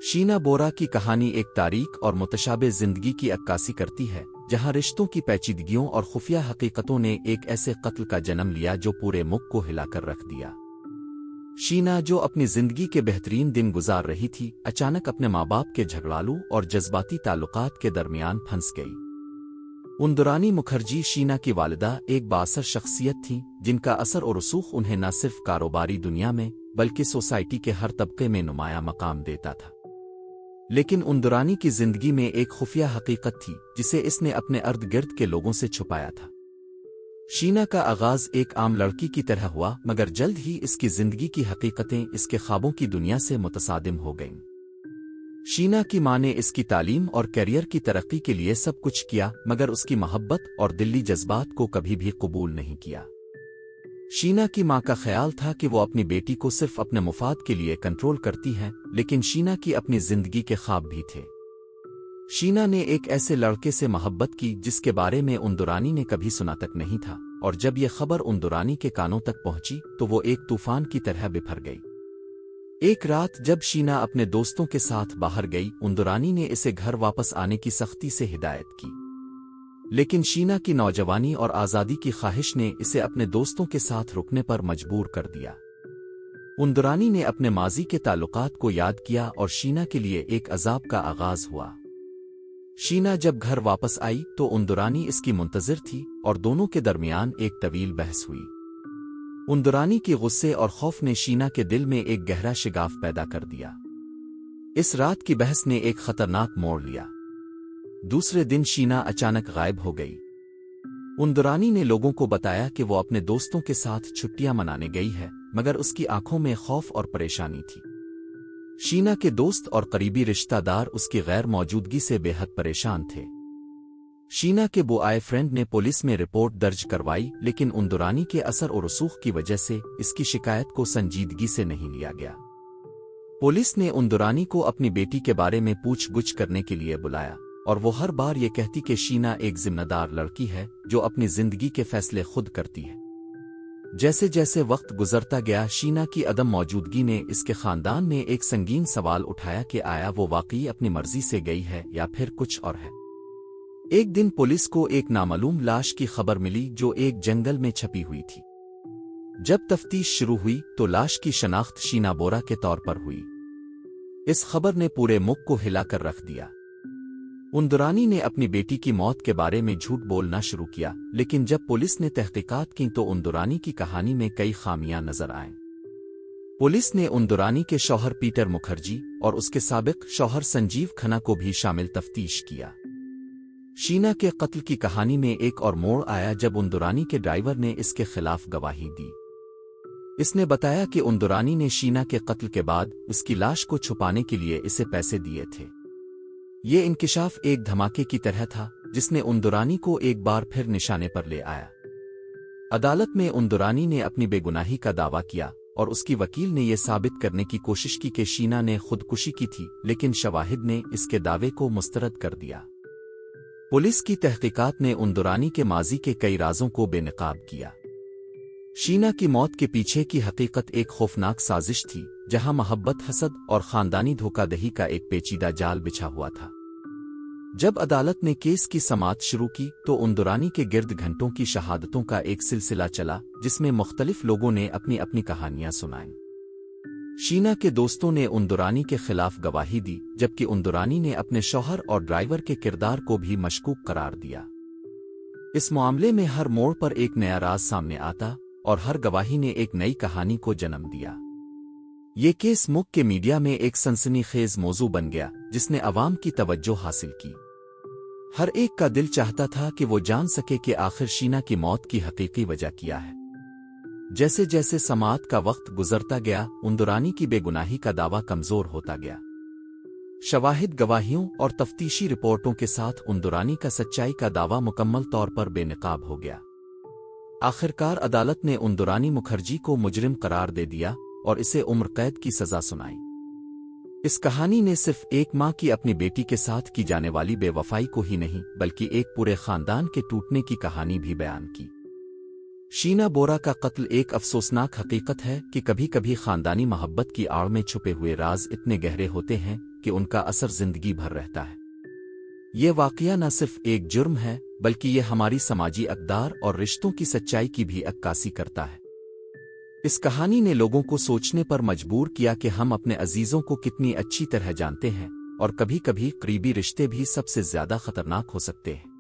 शीना बोरा की कहानी एक तारीख और मुतशाबे जिंदगी की अक्कासी करती है, जहां रिश्तों की पेचीदगियों और खुफिया हकीकतों ने एक ऐसे कत्ल का जन्म लिया जो पूरे मुल्क को हिलाकर रख दिया। शीना, जो अपनी जिंदगी के बेहतरीन दिन गुजार रही थी, अचानक अपने माँ बाप के झगड़ालू और जज्बाती ताल्लुकात के दरमियान फंस गई। उंदुरानी मुखर्जी शीना की वालिदा एक बाअसर शख्सियत थीं, जिनका असर और रसूख उन्हें न सिर्फ कारोबारी दुनिया में बल्कि सोसाइटी के हर तबके में नुमाया मकाम देता था। लेकिन उंदुरानी की जिंदगी में एक खुफिया हकीकत थी जिसे इसने अपने अर्द गिर्द के लोगों से छुपाया था। शीना का आगाज एक आम लड़की की तरह हुआ, मगर जल्द ही इसकी जिंदगी की हकीकतें इसके ख्वाबों की दुनिया से मुतसादिम हो गईं। शीना की मां ने इसकी तालीम और करियर की तरक्की के लिए सब कुछ किया, मगर उसकी मोहब्बत और दिली जज्बात को कभी भी कबूल नहीं किया। शीना की मां का ख्याल था कि वो अपनी बेटी को सिर्फ अपने मुफाद के लिए कंट्रोल करती है, लेकिन शीना की अपनी जिंदगी के ख्वाब भी थे। शीना ने एक ऐसे लड़के से मोहब्बत की जिसके बारे में उंदुरानी ने कभी सुना तक नहीं था, और जब यह खबर उंदुरानी के कानों तक पहुंची तो वो एक तूफान की तरह बिफर गई। एक रात जब शीना अपने दोस्तों के साथ बाहर गई, उंदुरानी ने इसे घर वापस आने की सख्ती से हिदायत की। लेकिन शीना की नौजवानी और आज़ादी की ख्वाहिश ने इसे अपने दोस्तों के साथ रुकने पर मजबूर कर दिया। उंदुरानी ने अपने माजी के ताल्लुकात को याद किया और शीना के लिए एक अजाब का आगाज हुआ। शीना जब घर वापस आई तो उंदुरानी इसकी मुंतजिर थी और दोनों के दरमियान एक तवील बहस हुई। उंदुरानी के गुस्से और खौफ ने शीना के दिल में एक गहरा शिगाफ पैदा कर दिया। इस रात की बहस ने एक खतरनाक मोड़ लिया। दूसरे दिन शीना अचानक गायब हो गई। उंदुरानी ने लोगों को बताया कि वो अपने दोस्तों के साथ छुट्टियां मनाने गई है, मगर उसकी आंखों में खौफ और परेशानी थी। शीना के दोस्त और करीबी रिश्तेदार उसकी गैर मौजूदगी से बेहद परेशान थे। शीना के बॉयफ्रेंड ने पुलिस में रिपोर्ट दर्ज करवाई, लेकिन उंदुरानी के असर और रसूख की वजह से इसकी शिकायत को संजीदगी से नहीं लिया गया। पुलिस ने उंदुरानी को अपनी बेटी के बारे में पूछगुछ करने के लिए बुलाया, और वो हर बार ये कहती कि शीना एक जिम्मेदार लड़की है जो अपनी जिंदगी के फैसले खुद करती है। जैसे जैसे वक्त गुजरता गया, शीना की अदम मौजूदगी ने इसके खानदान में एक संगीन सवाल उठाया कि आया वो वाकई अपनी मर्जी से गई है या फिर कुछ और है। एक दिन पुलिस को एक नामालूम लाश की खबर मिली जो एक जंगल में छपी हुई थी। जब तफ्तीश शुरू हुई तो लाश की शनाख्त शीना बोरा के तौर पर हुई। इस खबर ने पूरे मुल्क को हिलाकर रख दिया। उंदुरानी ने अपनी बेटी की मौत के बारे में झूठ बोलना शुरू किया, लेकिन जब पुलिस ने तहकीकात की तो उंदुरानी की कहानी में कई खामियां नजर आईं। पुलिस ने उंदुरानी के शौहर पीटर मुखर्जी और उसके साबिक शौहर संजीव खन्ना को भी शामिल तफ्तीश किया। शीना के कत्ल की कहानी में एक और मोड़ आया जब उंदुरानी के ड्राइवर ने इसके खिलाफ गवाही दी। इसने बताया कि उंदुरानी ने शीना के कत्ल के बाद उसकी लाश को छुपाने के लिए इसे पैसे दिए थे। ये इंकिशाफ एक धमाके की तरह था जिसने उंदुरानी को एक बार फिर निशाने पर ले आया। अदालत में उंदुरानी ने अपनी बेगुनाही का दावा किया और उसकी वकील ने यह साबित करने की कोशिश की कि शीना ने खुदकुशी की थी, लेकिन शवाहिद ने इसके दावे को मुस्तरद कर दिया। पुलिस की तहकीकात ने उंदुरानी के माजी के कई राजों को बेनकाब किया। शीना की मौत के पीछे की हकीकत एक खौफनाक साजिश थी, जहां मोहब्बत, हसद और खानदानी धोखाधड़ी का एक पेचीदा जाल बिछा हुआ था। जब अदालत ने केस की समाअत शुरू की तो उंदुरानी के गिर्द घंटों की शहादतों का एक सिलसिला चला, जिसमें मुख्तलिफ लोगों ने अपनी अपनी कहानियां सुनाईं। शीना के दोस्तों ने उंदुरानी के खिलाफ गवाही दी, जबकि उंदुरानी ने अपने शौहर और ड्राइवर के किरदार को भी मशकूक करार दिया। इस मामले में हर मोड़ पर एक नया राज सामने आता और हर गवाही ने एक नई कहानी को जन्म दिया। ये केस मुल्क के मीडिया में एक सनसनीखेज मौजू बन गया, जिसने अवाम की तवज्जो हासिल की। हर एक का दिल चाहता था कि वो जान सके कि आखिर शीना की मौत की हकीकी वजह क्या है। जैसे जैसे समाअत का वक्त गुजरता गया, उंदुरानी की बेगुनाही का दावा कमजोर होता गया। शवाहिद, गवाहियों और तफ्तीशी रिपोर्टों के साथ उंदुरानी का सच्चाई का दावा मुकम्मल तौर पर बेनकाब हो गया। आखिरकार अदालत ने उंदुरानी मुखर्जी को मुजरिम करार दे दिया और इसे उम्र कैद की सजा सुनाई। इस कहानी ने सिर्फ एक मां की अपनी बेटी के साथ की जाने वाली बेवफाई को ही नहीं, बल्कि एक पूरे खानदान के टूटने की कहानी भी बयान की। शीना बोरा का कत्ल एक अफसोसनाक हकीकत है कि कभी कभी खानदानी मोहब्बत की आड़ में छुपे हुए राज इतने गहरे होते हैं कि उनका असर जिंदगी भर रहता है। ये वाकया न सिर्फ एक जुर्म है बल्कि ये हमारी समाजी अक़दार और रिश्तों की सच्चाई की भी अक्कासी करता है। इस कहानी ने लोगों को सोचने पर मजबूर किया कि हम अपने अजीजों को कितनी अच्छी तरह जानते हैं और कभी कभी करीबी रिश्ते भी सबसे ज्यादा खतरनाक हो सकते हैं।